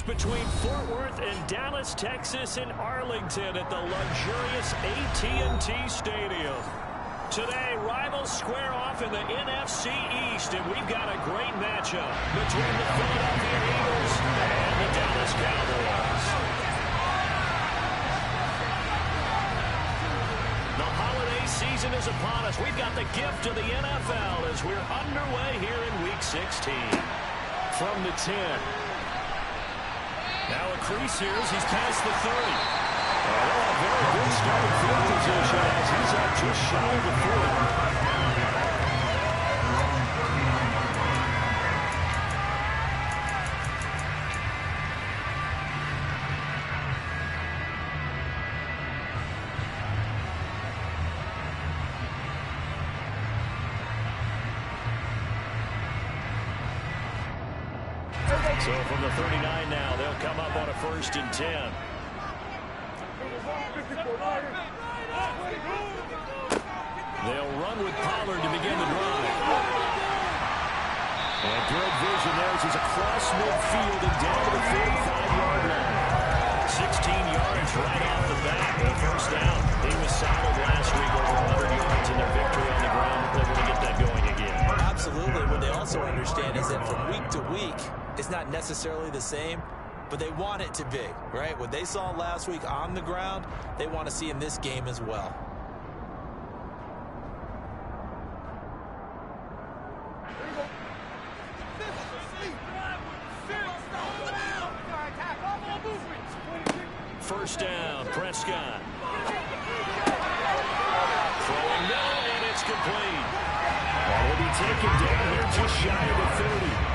between Fort Worth and Dallas, Texas in Arlington at the luxurious AT&T Stadium. Today, rivals square off in the NFC East, and we've got a great matchup between the Philadelphia Eagles and the Dallas Cowboys. The holiday season is upon us. We've got the gift of the NFL as we're underway here in Week 16. From the 10. Now a crease here as he's past the 30. A very good starting field position as he's up just shy of the 40. So from the 39 now, they'll come up on a 1st and 10. They'll run with Pollard to begin the drive. And good vision there as he's across midfield and down to the 45-yard line. 16 yards right off the bat for the 1st down. He was solid last week, over 100 yards in their victory on the ground. They're going to get that going again. Absolutely. What they also understand is that from week to week, it's not necessarily the same, but they want it to be, right? What they saw last week on the ground, they want to see in this game as well. First down, Prescott. Throwing down, and it's complete. And he'll be taken down here just shy of the 30.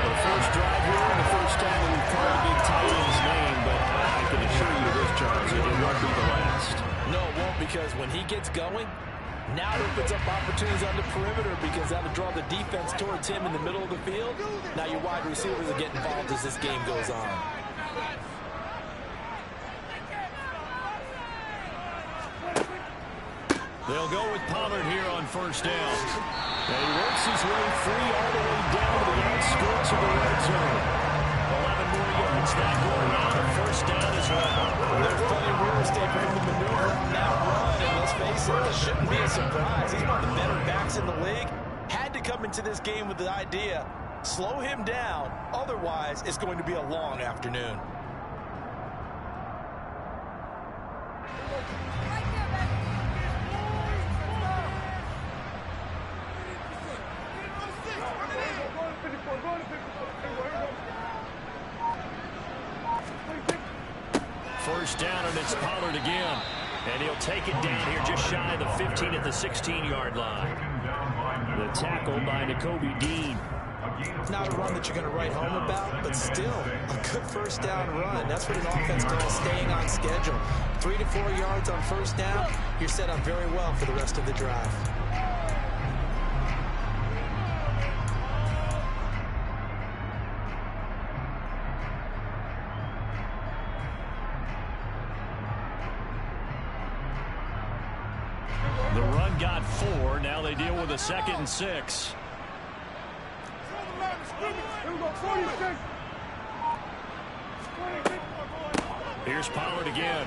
The first drive here and the first time that we've called a big tight end's name, but I can assure you this, Charles, it won't be the last. No, it won't, because when he gets going, now it opens up opportunities on the perimeter because that'll draw the defense towards him in the middle of the field. Now your wide receivers will get involved as this game goes on. They'll go with Pollard here on 1st down. And he works his way free all the way down to the outskirts of the red zone. 11 more yards that go around a 1st down as well. There's plenty of real estate for him to maneuver on that run, and let's face it, this shouldn't be a surprise. He's one of the better backs in the league. Had to come into this game with the idea, slow him down, otherwise it's going to be a long afternoon. First down, and it's Pollard again. And he'll take it down here just shy of the 15 at the 16-yard line. The tackle by Nakobe Dean. Not a run that you're going to write home about, but still a good 1st down run. That's what an offense calls staying on schedule. 3 to 4 yards on 1st down, you're set up very well for the rest of the drive. The run got 4. Now they deal with a 2nd and 6. Here's Pollard again.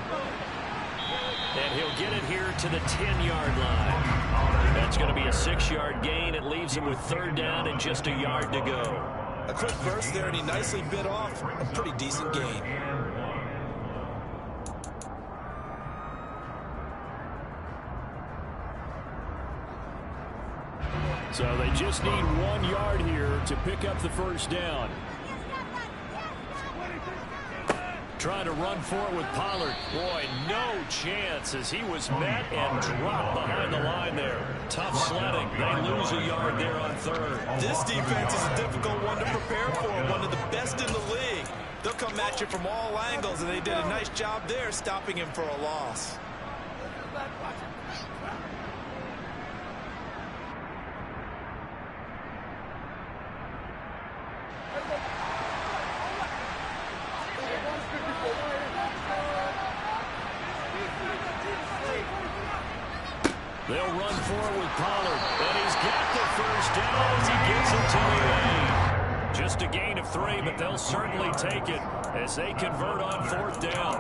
And he'll get it here to the 10-yard line. That's going to be a 6-yard gain. It leaves him with 3rd down and just a yard to go. A quick burst there, and he nicely bit off a pretty decent gain. So they just need 1 yard here to pick up the 1st down. Trying to run for it with Pollard. Boy, no chance as he was met and dropped behind the line there. Tough sledding. They lose a yard there on 3rd. This defense is a difficult one to prepare for. One of the best in the league. They'll come at you from all angles, and they did a nice job there stopping him for a loss. They'll run for it with Pollard, and he's got the 1st down as he gets it to the 8. Just Just a gain of 3, but they'll certainly take it as they convert on 4th down.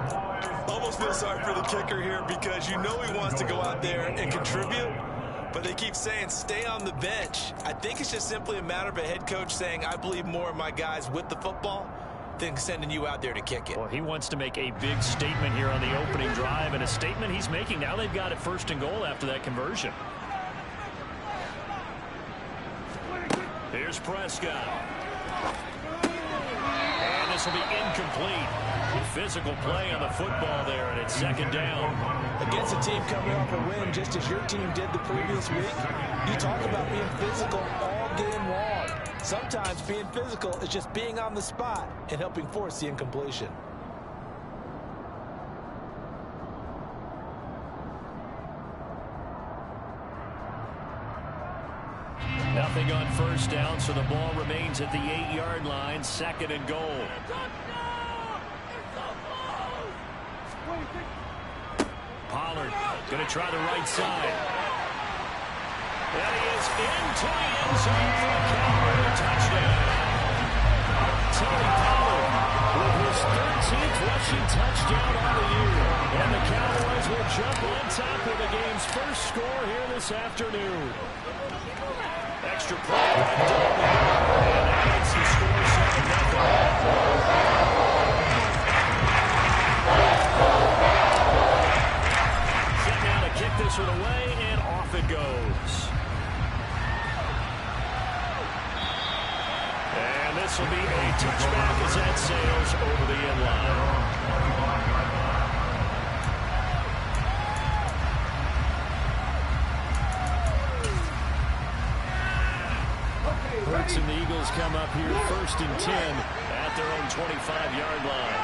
Almost feel sorry for the kicker here because you know he wants to go out there and contribute, but they keep saying stay on the bench. I think it's just simply a matter of a head coach saying I believe more in my guys with the football than sending you out there to kick it. Well, he wants to make a big statement here on the opening drive, and a statement he's making. Now they've got it 1st and goal after that conversion. Here's Prescott. And this will be incomplete. Physical play on the football there, and it's 2nd down. Against a team coming off a win just as your team did the previous week, you talk about being physical all game long. Sometimes being physical is just being on the spot and helping force the incompletion. Nothing on 1st down, so the ball remains at the 8-yard line, 2nd and goal. Pollard going to try the right side. That is into the end zone for a Cowboy touchdown. Tony Pollard with his 13th rushing touchdown on the year. And the Cowboys will jump on top of the game's first score here this afternoon. Extra play right down the middle, and that makes the score 7-0. Set now to kick this one away, and off it goes. And this will be a touchback as that sails over the end line. Hurts and the Eagles come up here 1st and 10 at their own 25-yard line.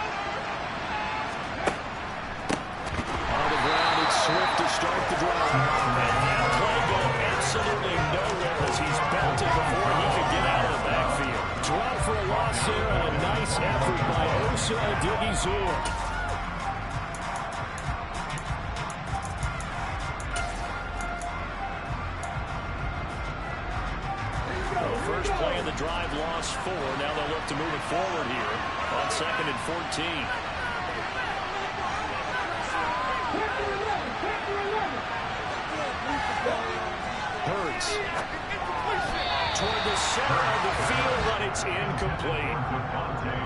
On the ground, it's Swift to start the drive. And that play go absolutely nowhere as he's belted before he could get out of the backfield. Drop for a loss there and a nice effort by Osa Odighizuwa. First play of the drive, lost 4. Now they'll look to move it forward here on 2nd and 14. Hurts toward the center of the field, but it's incomplete.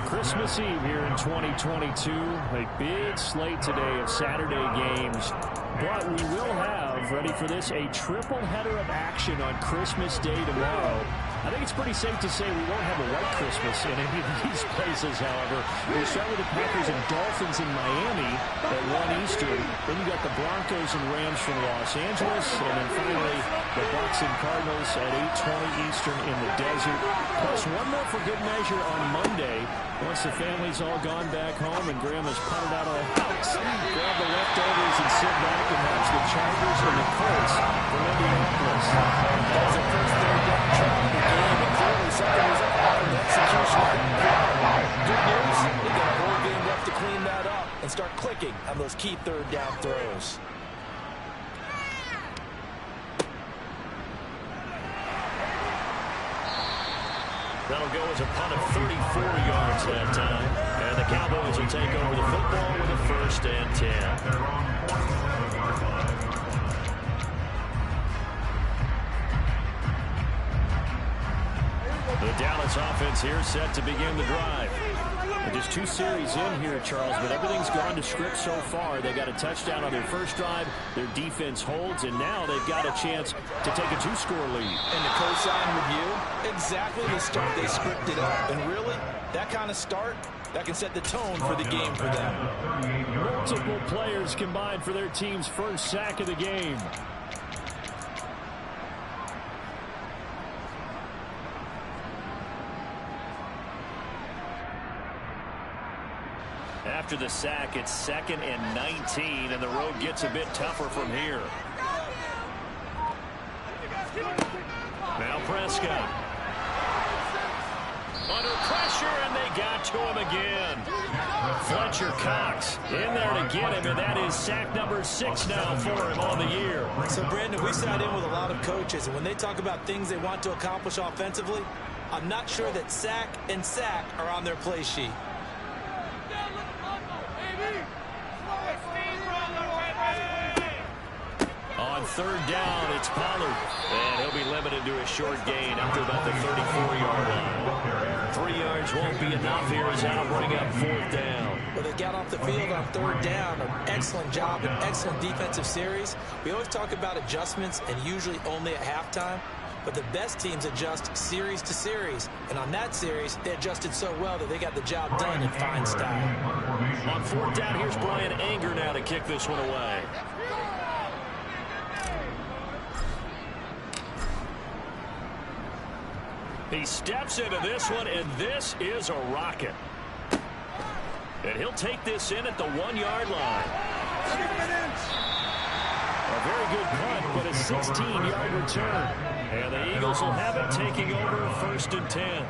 Christmas Eve here in 2022. A big slate today of Saturday games. But we will have, ready for this, a triple header of action on Christmas Day tomorrow. I think it's pretty safe to say we won't have a white Christmas in any of these places, however. We start with the Packers and Dolphins in Miami at 1 Eastern. Then you got the Broncos and Rams from Los Angeles. And then finally, the Bucs and Cardinals at 8:20 Eastern in the desert. Plus one more for good measure on Monday. Once the family's all gone back home and Grandma's punted out all house, grab the leftovers and sit back and watch the Chargers and the Colts from Indianapolis. That was the first third down try of the game, and clearly something was up on the execution. Good news, they got a whole game left to clean that up and start clicking on those key third down throws. That'll go as a punt of 34 yards that time. And the Cowboys will take over the football with a 1st and 10. The Dallas offense here set to begin the drive. And just 2 series in here, Charles, but everything's gone to script so far. They got a touchdown on their first drive. Their defense holds, and now they've got a chance to take a 2-score lead. And to co-sign with you, exactly the start they scripted up. And really, that kind of start, that can set the tone for the game for them. Multiple players combined for their team's first sack of the game. After the sack, it's 2nd and 19, and the road gets a bit tougher from here. Now Prescott. Under pressure, and they got to him again. Fletcher Cox in there to get him, and that is sack number 6 now for him on the year. So, Brandon, we sat in with a lot of coaches, and when they talk about things they want to accomplish offensively, I'm not sure that sack and sack are on their play sheet. On third down, it's Pollard. And he'll be limited to a short gain up to about the 34-yard line. 3 yards won't be enough here as that'll bring up fourth down. Well, they got off the field on third down. An excellent job, an excellent defensive series. We always talk about adjustments and usually only at halftime. But the best teams adjust series to series. And on that series, they adjusted so well that they got the job done in fine style. On fourth down, here's Brian Anger now to kick this one away. He steps into this one, and this is a rocket. And he'll take this in at the 1-yard line. A very good punt, but a 16-yard return. And the Eagles will have it taking over first and 10.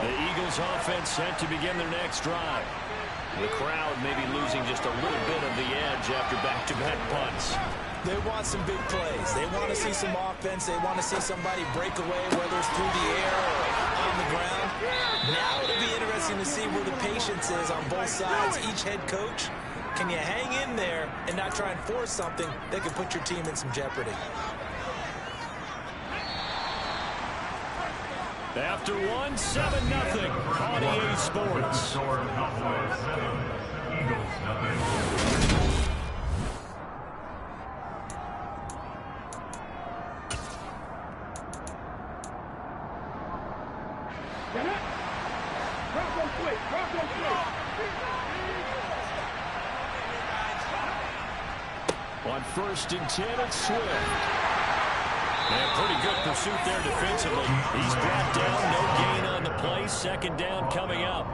The Eagles offense set to begin their next drive. The crowd may be losing just a little bit of the edge after back-to-back punts. They want some big plays. They want to see some offense. They want to see somebody break away, whether it's through the air or on the ground. Now it'll be interesting to see where the patience is on both sides. Each head coach, can you hang in there and not try and force something that could put your team in some jeopardy? After one, 7-0 on EA Sports. On first and 10, it's Swift. And pretty good pursuit there defensively. He's brought down, no gain on the play. Second down coming up.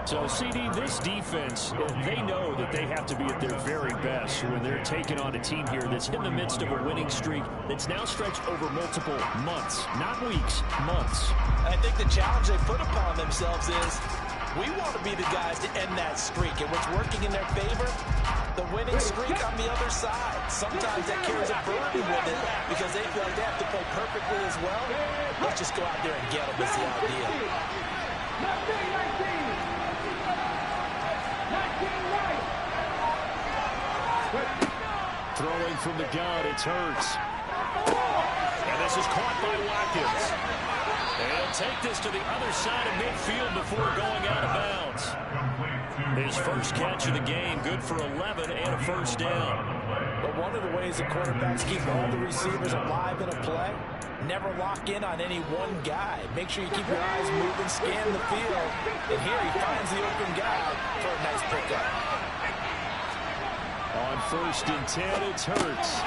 So, CD, this defense, they know that they have to be at their very best when they're taking on a team here that's in the midst of a winning streak that's now stretched over multiple months, not weeks, months. I think the challenge they put upon themselves is we want to be the guys to end that streak. And what's working in their favor, the winning streak on the other side. Sometimes that carries a burden with it because they feel like they have to play perfectly as well. Let's just go out there and get them is the idea. Throwing from the gun, it's Hurts. And this is caught by Watkins. And he'll take this to the other side of midfield before going out of bounds. His first catch of the game, good for 11 and a first down. But one of the ways the quarterbacks keep all the receivers alive in a play, never lock in on any one guy. Make sure you keep your eyes moving, scan the field. And here he finds the open guy for a nice pickup. On first and 10, it's Hurts.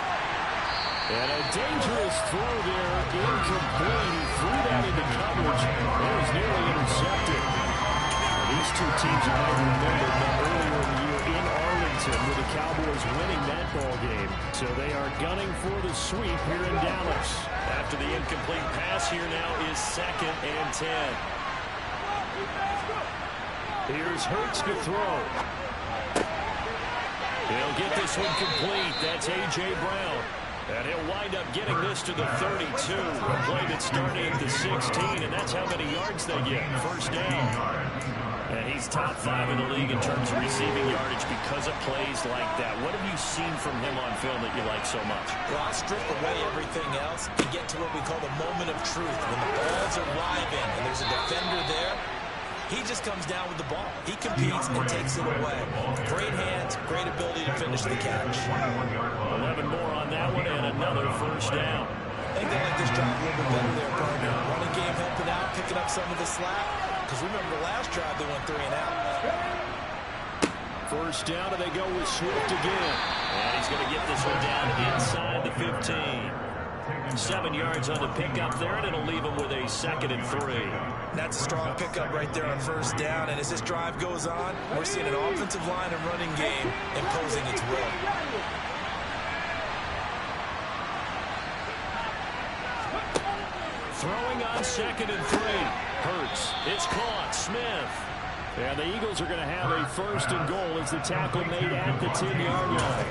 And a dangerous throw there, incomplete. He threw that into coverage. It was nearly intercepted. These two teams you might remember that earlier in the year in Arlington with the Cowboys winning that ball game. So they are gunning for the sweep here in Dallas. After the incomplete pass, here now is second and 10. Here's Hurts to throw. He'll get this one complete. That's A.J. Brown. And he'll wind up getting this to the 32. A play that started at the 16, and that's how many yards they get. First down. And he's top 5 in the league in terms of receiving yardage because of plays like that. What have you seen from him on film that you like so much? Well, I'll strip away everything else and get to what we call the moment of truth. When the balls are arriving and there's a defender there, he just comes down with the ball. He competes and takes it away. Great hands, great ability to finish the catch. 11 more on that one and another first down. I think they like this drive a little bit better there, partner. Running game helping out, picking up some of the slack. Because remember the last drive they went 3 and out. First down, and they go with Swift again. And he's going to get this one down inside the 15. 7 yards on the pickup there, and it'll leave him with a second and 3. That's a strong pickup right there on first down. And as this drive goes on, we're seeing an offensive line and running game imposing its will. Throwing on second and 3. Hurts. It's caught. Smith. And the Eagles are going to have a 1st and goal as the tackle made at the 10-yard line.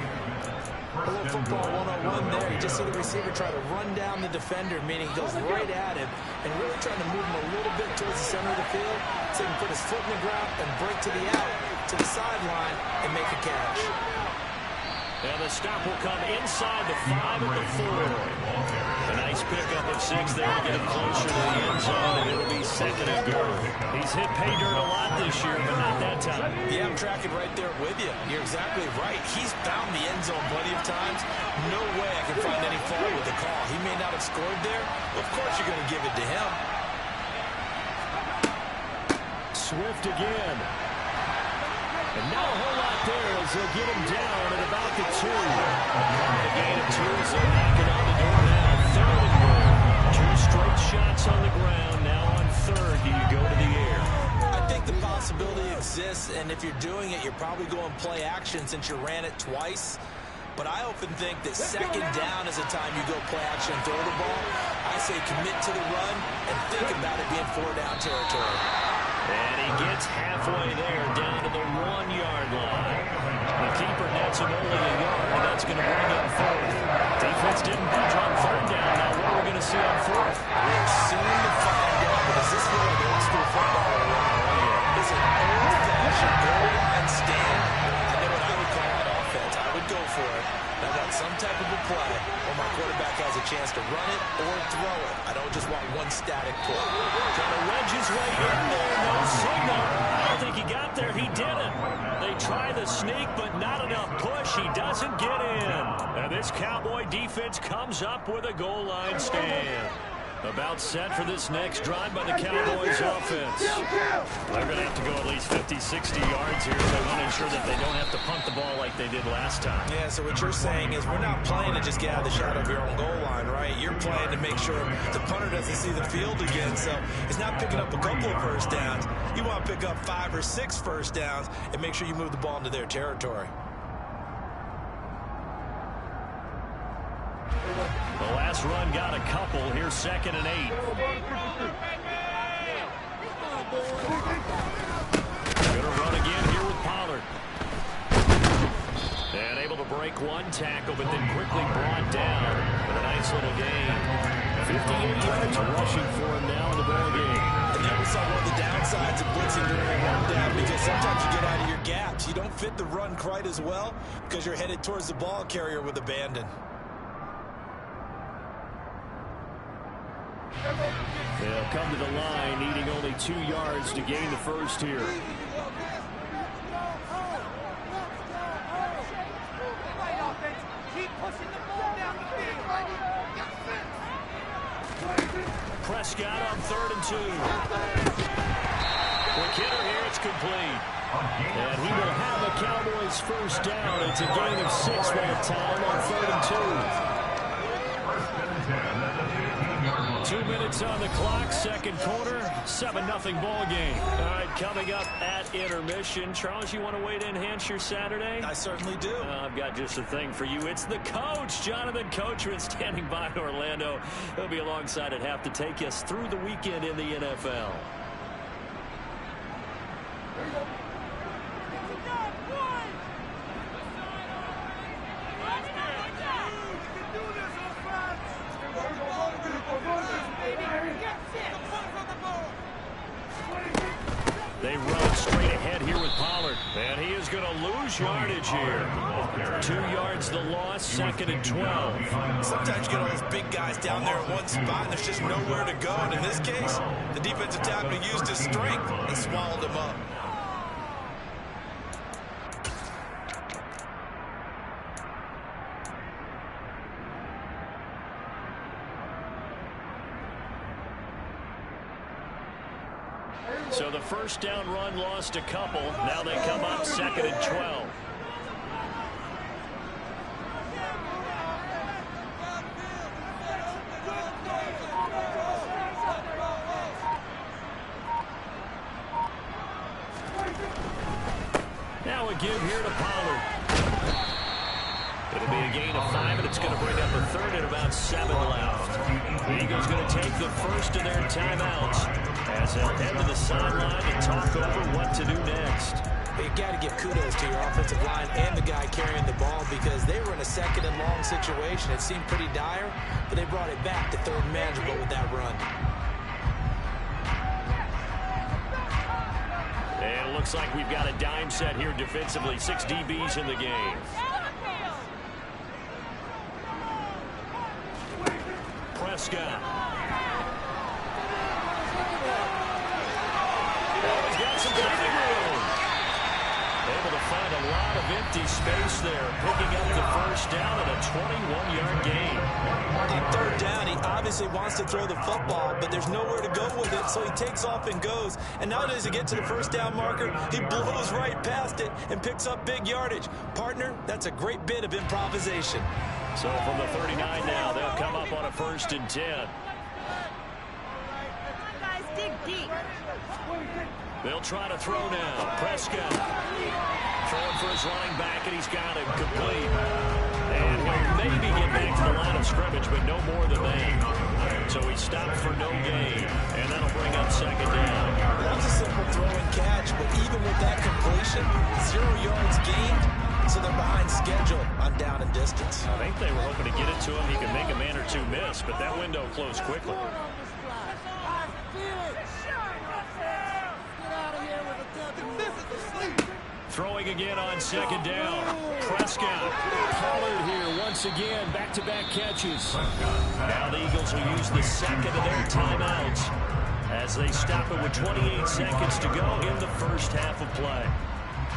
A little football 101 there. You just see the receiver try to run down the defender, meaning he goes right at him and really trying to move him a little bit towards the center of the field so he can put his foot in the ground and break to the out, to the sideline, and make a catch. And the stop will come inside the 5 at the 4. A nice pickup of 6 there to get him closer to the end zone, and it'll be 2nd and goal. He's hit pay dirt a lot this year, but not that time. Yeah, I'm tracking right there with you. You're exactly right. He's found the end zone plenty of times. No way I can find any fault with the call. He may not have scored there. Of course you're going to give it to him. Swift again. And not a whole lot there as they'll get him down at about the 2. A gain of 2 as they're knocking on the door now. 3rd and goal. 2 straight shots on the ground. Now on 3rd, do you go to the air? I think the possibility exists, and if you're doing it, you're probably going play action since you ran it twice. But I often think that 2nd down is the time you go play action and throw the ball. I say commit to the run and think about it being 4-down territory. And he gets halfway there, down to the 1-yard line. The keeper nets him only a yard, and that's going to bring up 4th. Defense didn't budge on 3rd down. Now what are we going to see on 4th? We're soon to find out, but is this really an old school football right? Is it old-fashioned goal line stand? I know what I would call that offense. I would go for it. I want some type of a play where my quarterback has a chance to run it or throw it. I don't just want one static play. Trying to wedge his way in there. No signal. I don't think he got there. He didn't. They try the sneak, but not enough push. He doesn't get in. And this Cowboy defense comes up with a goal line stand. About set for this next drive by the Cowboys offense. They're going to have to go at least 50, 60 yards here if they want to ensure that they don't have to punt the ball like they did last time. Yeah, so what you're saying is we're not playing to just get out of the shadow of your own goal line, right? You're playing to make sure the punter doesn't see the field again. So it's not picking up a couple of first downs. You want to pick up 5 or 6 first downs and make sure you move the ball into their territory. The last run got a couple. Here's 2nd and 8. Gonna run again here with Pollard. And able to break one tackle, but then quickly brought down with a nice little gain. 58 yards rushing for him now in the ball game. And that was one of the downsides of blitzing during a rundown, because sometimes you get out of your gaps. You don't fit the run quite as well because you're headed towards the ball carrier with abandon. They'll come to the line, needing only 2 yards to gain the first here. Prescott on 3rd and 2. McKinnon here, it's complete. And he will have a Cowboys first down. It's a gain of 6 that time on 3rd and 2. 2 minutes on the clock, second quarter, 7-0 ball game. All right, coming up at intermission. Charles, you want to wait to enhance your Saturday? I certainly do. I've got just a thing for you. It's the coach, Jonathan Coachman, standing by in Orlando. He'll be alongside at half to take us through the weekend in the NFL. They run straight ahead here with Pollard. And he is going to lose yardage here. 2 yards the loss, 2nd and 12. Sometimes you get all those big guys down there in one spot, and there's just nowhere to go. And in this case, the defensive tackle used his strength and swallowed him up. So the first down run lost a couple. Now they come up 2nd and 12. Now a give here to Pollard. It'll be a gain of 5, and it's going to bring up a third and about 7 left. The Eagles going to take the first of their timeouts as they'll head to the sideline to talk over what to do next. You got to give kudos to your offensive line and the guy carrying the ball because they were in a second and long situation. It seemed pretty dire, but they brought it back to third and manageable with that run. And it looks like we've got a dime set here defensively. 6 DBs in the game. Prescott. Oh, he's got some breathing room. Able to find a lot of empty space there, picking up the first down and a 21-yard gain. On third down, he obviously wants to throw the football, but there's nowhere to go with it, so he takes off and goes. And now does he get to the first down marker, he blows right past it and picks up big yardage. Partner, that's a great bit of improvisation. So from the 39 now, they'll come up on a 1st and 10. Guys, dig deep. They'll try to throw now. Prescott throwing for his running back, and he's got it complete. And he'll maybe get back to the line of scrimmage, but no more than that. So he stopped for no gain, and that'll bring up 2nd down. That was a simple throw and catch, but even with that completion, 0 yards gained, so they're behind schedule on down and distance. I think they were hoping to get it to him. He could make a man or two miss, but that window closed quickly. Throwing again on 2nd down. Prescott. Pollard here once again. Back-to-back catches. Now the Eagles will use the 2nd of their timeouts as they stop it with 28 seconds to go in the first half of play.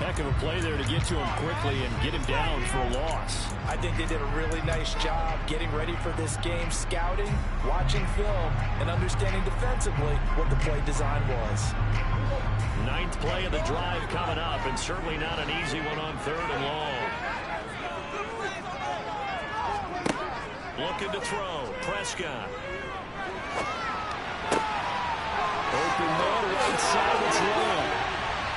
Heck of a play there to get to him quickly and get him down for a loss. I think they did a really nice job getting ready for this game, scouting, watching film, and understanding defensively what the play design was. 9th play of the drive coming up, and certainly not an easy one on 3rd and long. Looking to throw. Prescott. Open man, right side, it's long.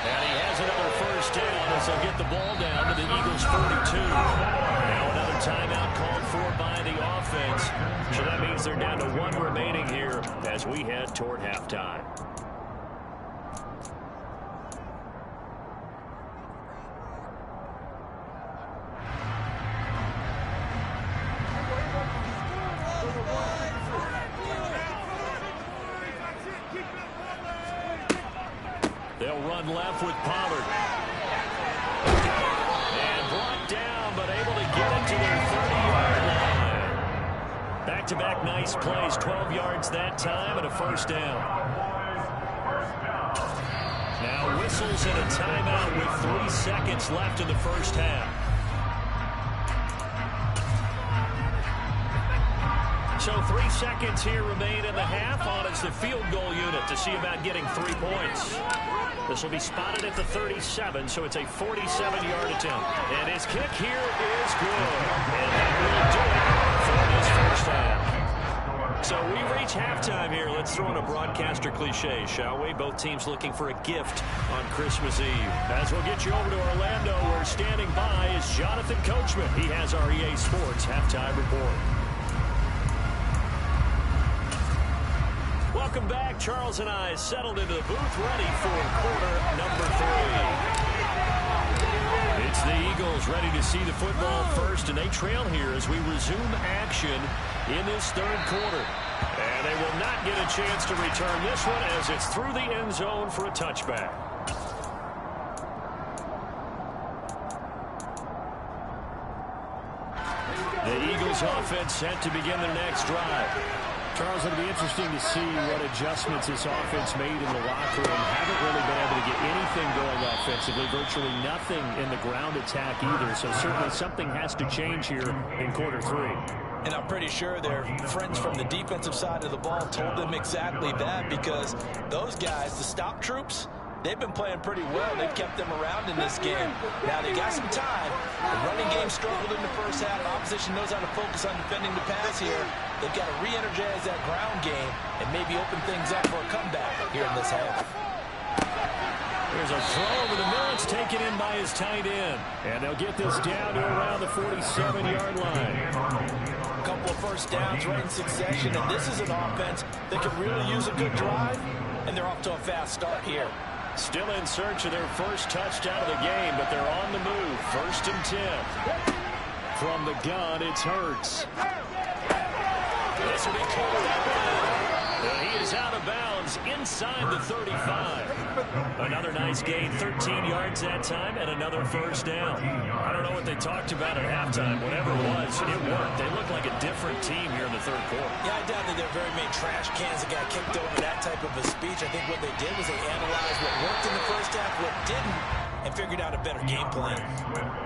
And he has another first down as they'll get the ball down to the Eagles' 42. Now another timeout called for by the offense. So that means they're down to 1 remaining here as we head toward halftime. They'll run left with Pollard. And brought down, but able to get it to their 30-yard line. Back-to-back nice plays, 12 yards that time and a first down. Now whistles and a timeout with 3 seconds left in the first half. So 3 seconds here remain in the half on as the field goal unit to see about getting 3 points. This will be spotted at the 37, so it's a 47-yard attempt. And his kick here is good. And that will do it for this first half. So we reach halftime here. Let's throw in a broadcaster cliche, shall we? Both teams looking for a gift on Christmas Eve. As we'll get you over to Orlando, where standing by is Jonathan Coachman. He has our EA Sports halftime report. Welcome back. Charles and I settled into the booth, ready for quarter number 3. It's the Eagles ready to see the football first, and they trail here as we resume action in this 3rd quarter. And they will not get a chance to return this one as it's through the end zone for a touchback. The Eagles offense set to begin their next drive. Charles, it'll be interesting to see what adjustments this offense made in the locker room. Haven't really been able to get anything going offensively, virtually nothing in the ground attack either. So certainly something has to change here in quarter 3. And I'm pretty sure their friends from the defensive side of the ball told them exactly that, because those guys, the stop troops, they've been playing pretty well. They've kept them around in this game. Now they got some time. The running game struggled in the first half. Opposition knows how to focus on defending the pass here. They've got to re-energize that ground game and maybe open things up for a comeback here in this half. There's a throw over the middle. It's taken in by his tight end. And they'll get this down to around the 47-yard line. A couple of first downs right in succession, and this is an offense that can really use a good drive, and they're off to a fast start here. Still in search of their first touchdown of the game, but they're on the move. 1st and 10. From the gun, it's Hurts. This will be called out. He is out of bounds inside the 35. Another nice gain, 13 yards that time, and another first down. I don't know what they talked about at halftime. Whatever it was, it worked. They look like a different team here in the third quarter. Yeah, I doubt that they're very many trash cans that got kicked over that type of a speech. I think what they did was they analyzed what worked in the first half, what didn't, and figured out a better game plan.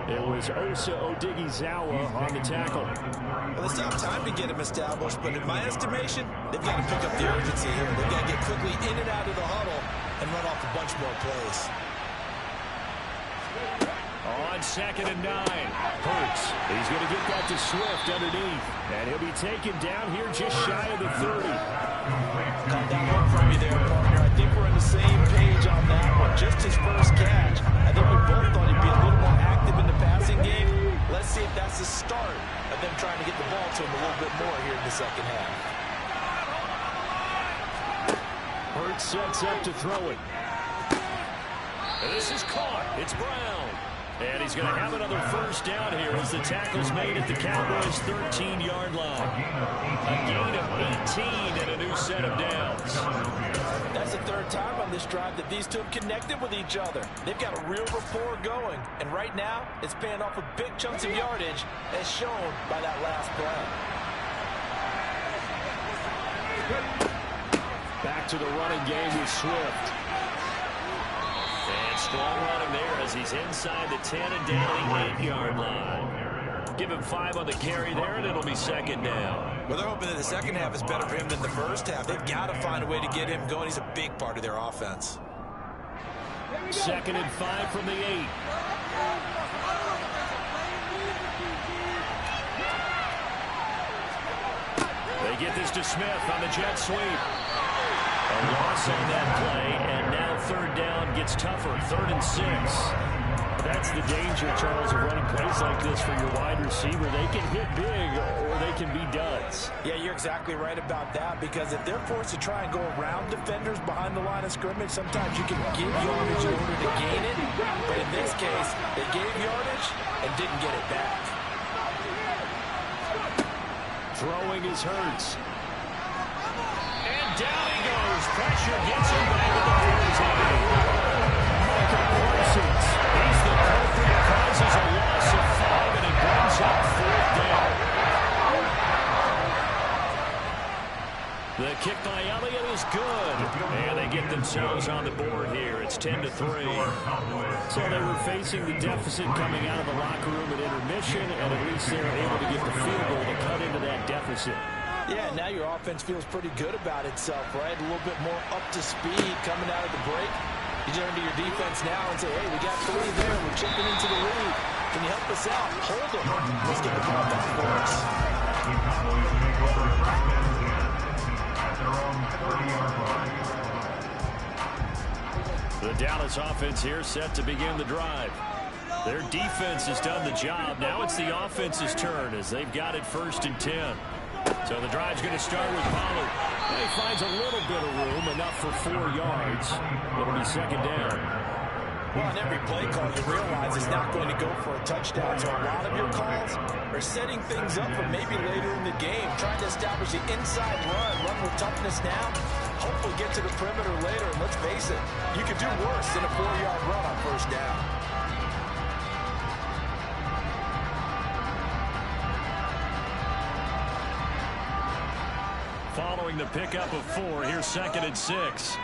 It was Osa Odighizuwa on the tackle. Well, they still have time to get him established, but in my estimation, they've got to pick up the urgency here. They've got to get quickly in and out of the huddle and run off a bunch more plays. On 2nd and 9, Hurts. He's going to get that to Swift underneath, and he'll be taken down here just shy of the 30. Caught that one from you there, partner. I think we're on the same page on that one. Just his first catch. I think we both thought he'd be a little more active in the passing game. Let's see if that's the start of them trying to get the ball to him a little bit more here in the second half. Hurts sets up to throw it. This is caught. It's Brown. And he's going to have another first down here as the tackle's made at the Cowboys' 13-yard line. A gain of 18 and a new set of downs. That's the third time on this drive that these two have connected with each other. They've got a real rapport going. And right now, it's paying off with big chunks of yardage, as shown by that last play. Back to the running game with Swift. And strong running there as he's inside the 10 and down the 8-yard line. Give him 5 on the carry there, and it'll be second down. Well, they're hoping that the second half is better for him than the first half. They've got to find a way to get him going. He's a big part of their offense. 2nd and 5 from the 8. They get this to Smith on the jet sweep. A loss on that play, and now 3rd down gets tougher. 3rd and 6. That's the danger, Charles, of running plays like this for your wide receiver. They can hit big or they can be duds. Yeah, you're exactly right about that, because if they're forced to try and go around defenders behind the line of scrimmage, sometimes you can give yardage in order to gain it. But in this case, they gave yardage and didn't get it back. Throwing is Hurts. And down he goes. Pressure gets him back at the 40. Michael Parsons. He's the culprit. Causes a loss of 5, and it brings up 4th down. The kick by Elliott is good. And they get themselves on the board here. It's 10-3. So they were facing the deficit coming out of the locker room at intermission, and at least they were able to get the field goal to cut into that deficit. Yeah, now your offense feels pretty good about itself, right? A little bit more up to speed coming out of the break. You turn to your defense now and say, hey, we got 3 there. We're chipping into the lead. Can you help us out? Hold them. Let's get the ball back for us. The Dallas offense here set to begin the drive. Their defense has done the job. Now it's the offense's turn as they've got it 1st and 10. So the drive's going to start with Pollard. He finds a little bit of room, enough for 4 yards. It'll be second down. Well, on every play call, you realize it's not going to go for a touchdown. So a lot of your calls are setting things up for maybe later in the game, trying to establish the inside run with toughness now, hopefully get to the perimeter later. And let's face it, you could do worse than a 4-yard run on 1st down. Following the pickup of 4, here's 2nd and 6.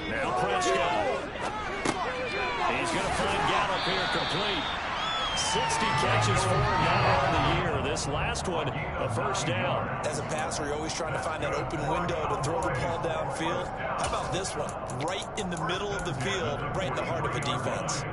Now Prescott. He's going to find Gallup here complete. 60 catches for him now on the year. This last one, a 1st down. As a passer, you're always trying to find that open window to throw the ball downfield. How about this one? Right in the middle of the field, right in the heart of a defense.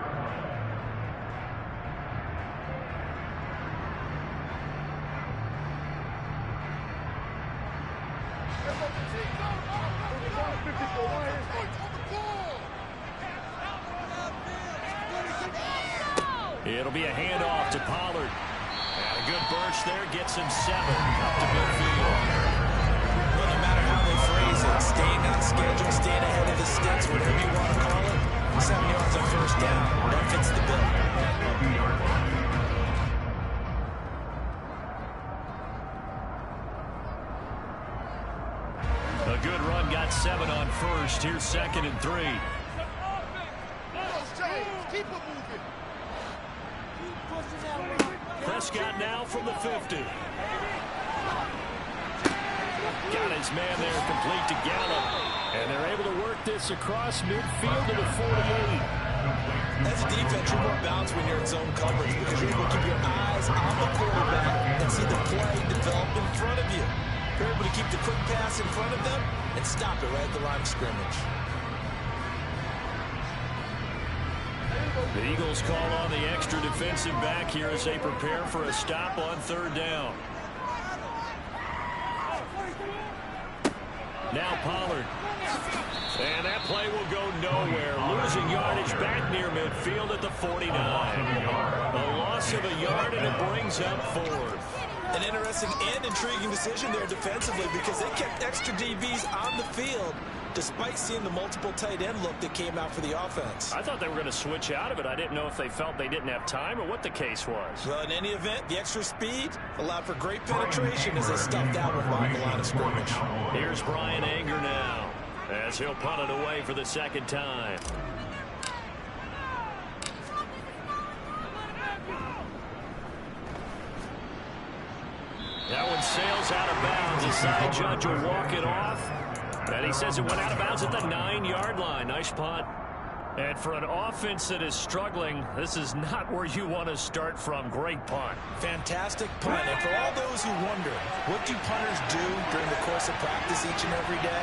It'll be a handoff to Pollard. And a good burst there gets him 7 up to midfield. Well, no matter how they phrase it, staying on schedule, staying ahead of the sticks, whatever you want to call it, 7 yards on first down. That fits the bill. A good run got 7 on first. Here's 2nd and 3. Keep it moving. Prescott now from the 50. Got his man there complete to Gallup. And they're able to work this across midfield to the 48. As a defense, you're more balanced when you're in zone coverage because you're able to keep your eyes on the quarterback and see the play develop in front of you. You're able to keep the quick pass in front of them and stop it right at the line of scrimmage. The Eagles call on the extra defensive back here as they prepare for a stop on 3rd down. Now Pollard. And that play will go nowhere. Losing yardage back near midfield at the 49. A loss of a yard, and it brings up 4th. An interesting and intriguing decision there defensively because they kept extra DBs on the field despite seeing the multiple tight end look that came out for the offense. I thought they were going to switch out of it. I didn't know if they felt they didn't have time or what the case was. Well, in any event, the extra speed allowed for great penetration as they stuffed that one behind the line of scrimmage. Here's Brian Anger now as he'll punt it away for the 2nd time. That one sails out of bounds. The side judge will walk it off. And he says it went out of bounds at the 9-yard line. Nice punt. And for an offense that is struggling, this is not where you want to start from. Great punt. Fantastic punt. And for all those who wonder, what do punters do during the course of practice each and every day?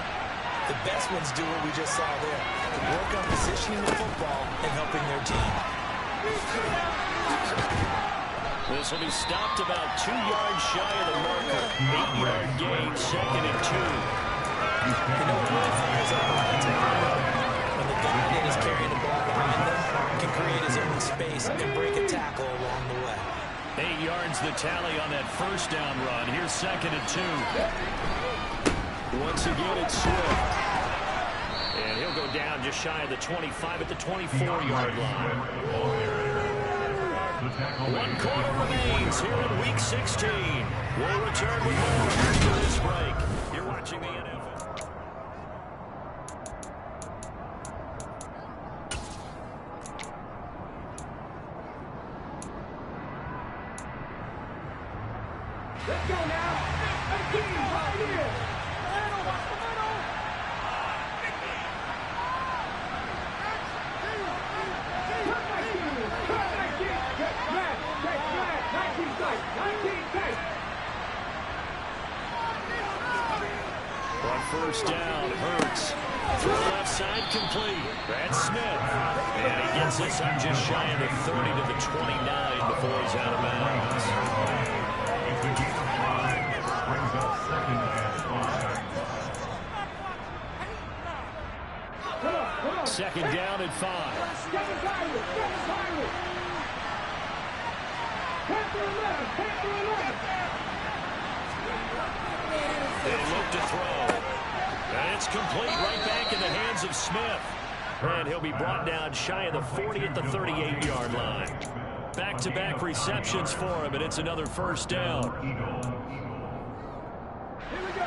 The best ones do what we just saw there. They work on positioning the football and helping their team. This will be stopped about 2 yards shy of the marker. 8-yard gain, 2nd and 2. You know what really fires up when the guy that is carrying the ball behind them can create his own space and can break a tackle along the way. 8 yards the tally on that 1st down run. Here's 2nd and 2. Once again, it's Swift. And he'll go down just shy of the 25 at the 24-yard line. 1 quarter remains here in Week 16. We'll return with more after this break. You're watching the NFL. Let's go now. 18, right here. On 1st down, Hurts. Through the left side, complete. That's Smith. And he gets us up just shy of the 30 to the 29 before he's out of bounds. 2nd down at 5. They look to throw. And it's complete right back in the hands of Smith. And he'll be brought down shy of the 40 at the 38-yard line. Back-to-back receptions for him, and it's another 1st down. Here we go.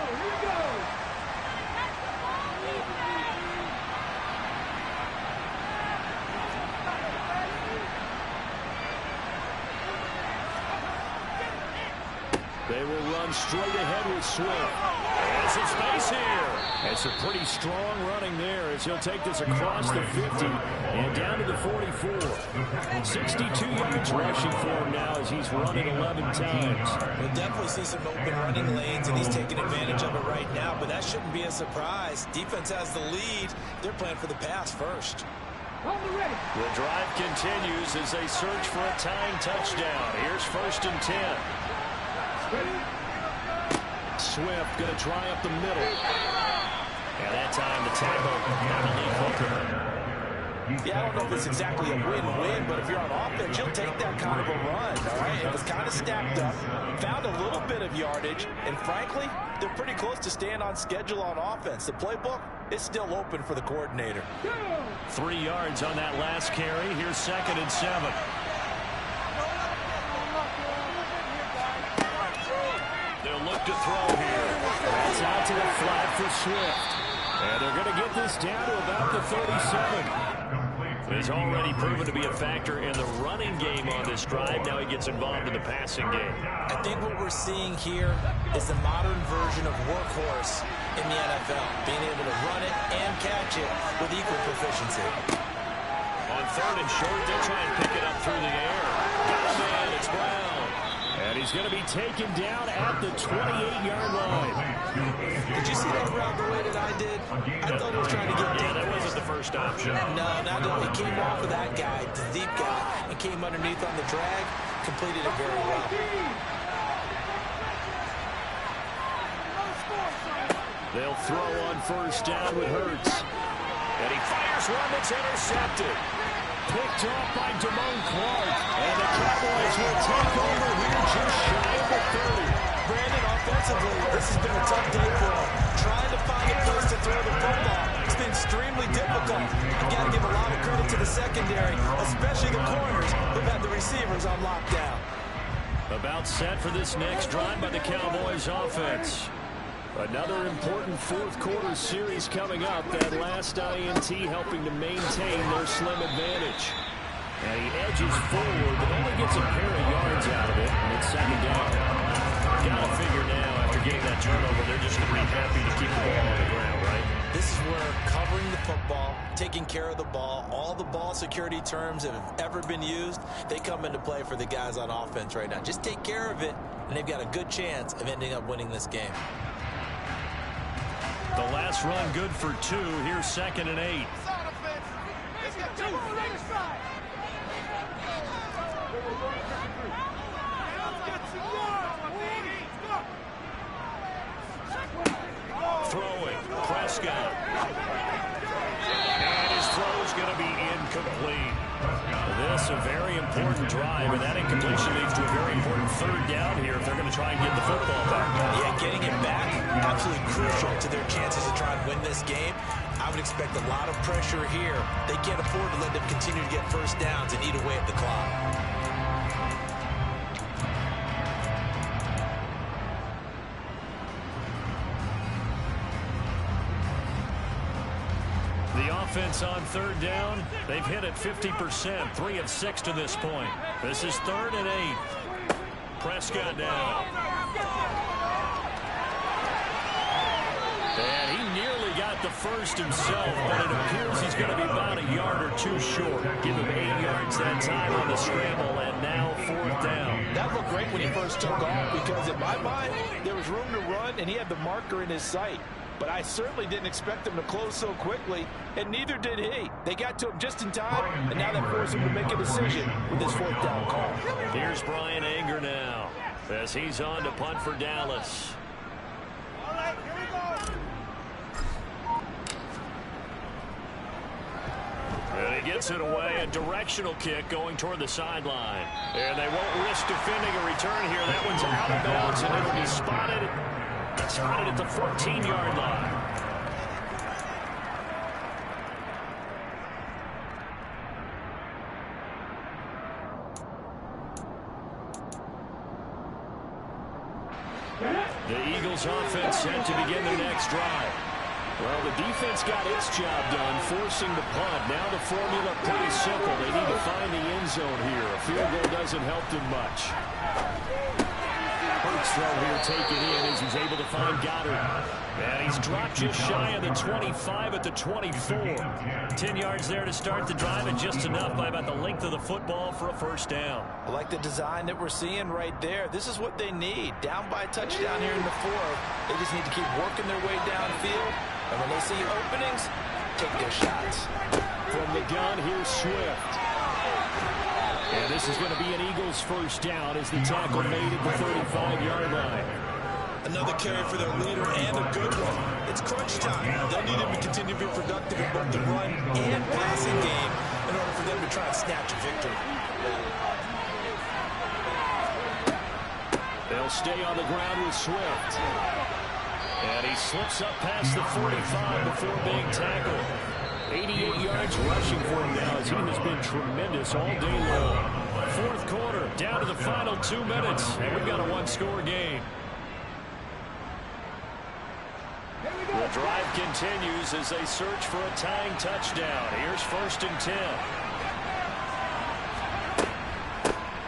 They will run straight ahead with Swift. Has some space here. That's a pretty strong running there as he'll take this across the 50 and down to the 44. 62 yards rushing for him now as he's run it 11 times. We'll definitely see some open running lanes, and he's taking advantage of it right now, but that shouldn't be a surprise. Defense has the lead. They're playing for the pass first. The drive continues as they search for a tying touchdown. Here's 1st and 10. Swift going to try up the middle. And that time the tackle, Malik Hooker. Yeah, I don't know if it's exactly a win-win, but if you're on offense, you'll take that kind of a run, all right? It was kind of stacked up, found a little bit of yardage, and frankly, they're pretty close to staying on schedule on offense. The playbook is still open for the coordinator. 3 yards on that last carry. Here's 2nd and 7. They'll look to throw here. That's out to the flat for Swift. And they're going to get this down to about the 37. He's already proven to be a factor in the running game on this drive. Now he gets involved in the passing game. I think what we're seeing here is the modern version of workhorse in the NFL, being able to run it and catch it with equal proficiency. On 3rd and short, they'll try and pick it up through the air. Got a man, it's Brown. And he's going to be taken down at the 28-yard line. Did you see that route the way that I did? I thought he was trying to get deep. Yeah, that wasn't the first option. No, he came off of that guy, the deep guy, and came underneath on the drag, completed it very well. They'll throw on 1st down with Hurts. And he fires one that's intercepted. Picked off by Damone Clark. And the Cowboys will take over here just shy of the 30. Brandon, offensively, this has been a tough day for him. Trying to find a place to throw the football. It's been extremely difficult. You've got to give a lot of credit to the secondary, especially the corners who've had the receivers on lockdown. About set for this next drive by the Cowboys offense. Another important 4th quarter series coming up. That last INT helping to maintain their slim advantage. And he edges forward, but only gets a pair of yards out of it, and it's 2nd down. Gotta figure now, after getting that turnover, they're just going to be happy to keep the ball on the ground, right? This is where covering the football, taking care of the ball, all the ball security terms that have ever been used, they come into play for the guys on offense right now. Just take care of it, and they've got a good chance of ending up winning this game. The last run good for 2. Here's 2nd and 8. Throwing, Prescott. And his throw's going to be incomplete. This a very important drive, and that incompletion leads to a very important 3rd down here if they're going to try and get the football back. Yeah, getting it back, absolutely crucial to their chances to try and win this game. I would expect a lot of pressure here. They can't afford to let them continue to get 1st downs and eat away at the clock. The offense on 3rd down, they've hit it 50%, 3 of 6 to this point. This is 3rd and 8. Prescott now. And he nearly got the first himself, but it appears he's going to be about a yard or 2 short. Give him 8 yards that time on the scramble, and now 4th down. That looked great when he first took off because in my mind, there was room to run, and he had the marker in his sight. But I certainly didn't expect him to close so quickly, and neither did he. They got to him just in time, and now that forced him to make a decision with his 4th down call. Here's Brian Anger now as he's on to punt for Dallas. All right, here we go. And he gets it away, a directional kick going toward the sideline. And they won't risk defending a return here. That one's out of bounds, and it'll be spotted at the 14-yard line. The Eagles offense set to begin their next drive. Well, the defense got its job done, forcing the punt. Now the formula pretty simple. They need to find the end zone here. A field goal doesn't help them much. Hurts throw here taken in as he's able to find Goddard. And he's dropped just shy of the 25 at the 24. 10 yards there to start the drive, and just enough by about the length of the football for a 1st down. I like the design that we're seeing right there. This is what they need. Down by a touchdown here in the 4th. They just need to keep working their way downfield. And when they see openings, take their shots. From the gun, here's Swift. And this is going to be an Eagles 1st down as the tackle made at the 35-yard line. Another carry for their leader, and a good one. It's crunch time. They'll need him to continue to be productive in both the run and passing game snatch a victory. They'll stay on the ground with Swift. And he slips up past the 45 before being tackled. 88 yards rushing for him now. His team has been tremendous all day long. Fourth quarter, down to the final 2 minutes, and we've got a one-score game. The drive continues as they search for a tying touchdown. Here's 1st and 10.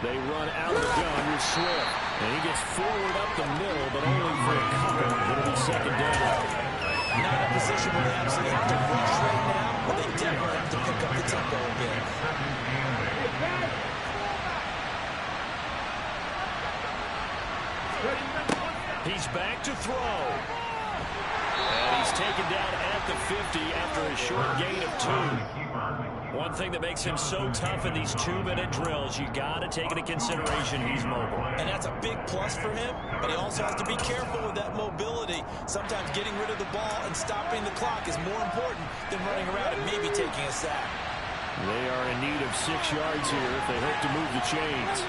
They run out of the gun with Swift. And he gets forward up the middle, but only for a couple. It'll be 2nd down. Not a position where they absolutely have to rush right now, but they definitely have to pick up the tempo a bit. He's back to throw. And he's taken down at the 50 after a short gain of 2. One thing that makes him so tough in these 2-minute drills, you got to take into consideration he's mobile. And that's a big plus for him, but he also has to be careful with that mobility. Sometimes getting rid of the ball and stopping the clock is more important than running around and maybe taking a sack. They are in need of 6 yards here if they hope to move the chains.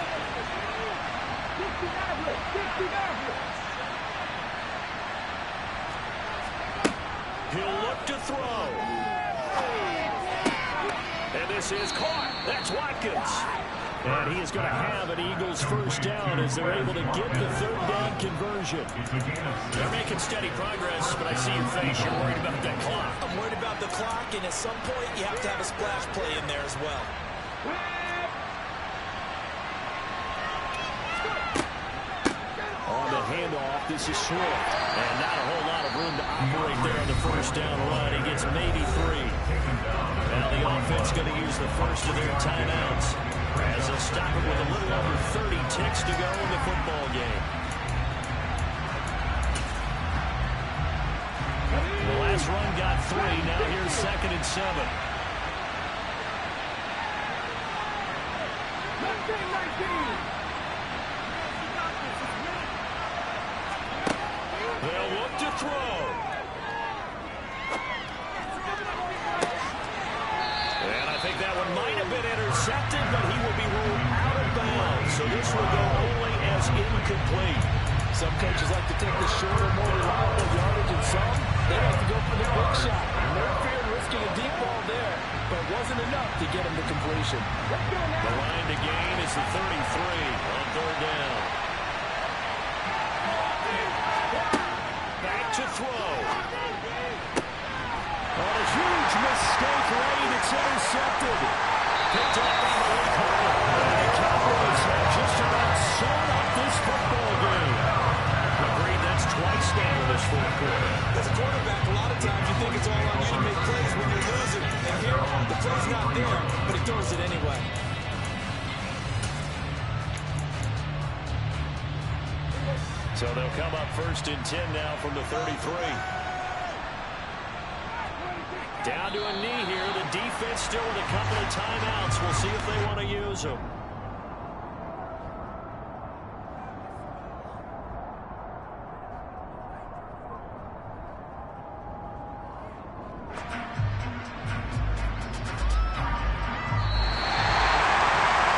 He'll look to throw. And this is caught. That's Watkins. And he is going to have an Eagles first down as they're able to get the 3rd down conversion. They're making steady progress, but I see your face. You're worried about that clock. I'm worried about the clock, and at some point you have to have a splash play in there as well. On the handoff, this is Swift. And not a whole lot of room to operate there on the first down run. He gets maybe 3. Now the offense going to use the first of their timeouts as they'll stop it with a little over 30 ticks to go in the football game. The last run got 3. Now here's 2nd and 7. They'll look to throw. And I think that one might have been intercepted, but he will be ruled out of bounds. So this will go only as incomplete. Some coaches like to take the shorter, more reliable yardage, and some, they like to go for the big shot. No fear in risking a deep ball there, but it wasn't enough to get him to completion. The line to gain is the 33 on 3rd down. Back to throw. On a huge mistake late, it's intercepted. Picked up on the replay. The Cowboys have just about sewn up this football game. Agreed, that's twice now in this 4th quarter. As a quarterback, a lot of times you think it's all on you to make plays when you're losing. And here, the play's not there, but he throws it anyway. So they'll come up 1st and 10 now from the 33. Down to a knee here. The defense still with a couple of timeouts. We'll see if they want to use them.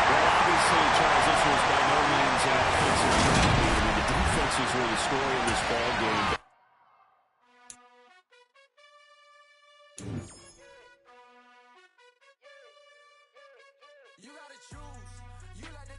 Well, obviously, Charles, this was by no means an offensive tragedy. I mean, the defenses were the story in this ball game. You gotta choose. You let the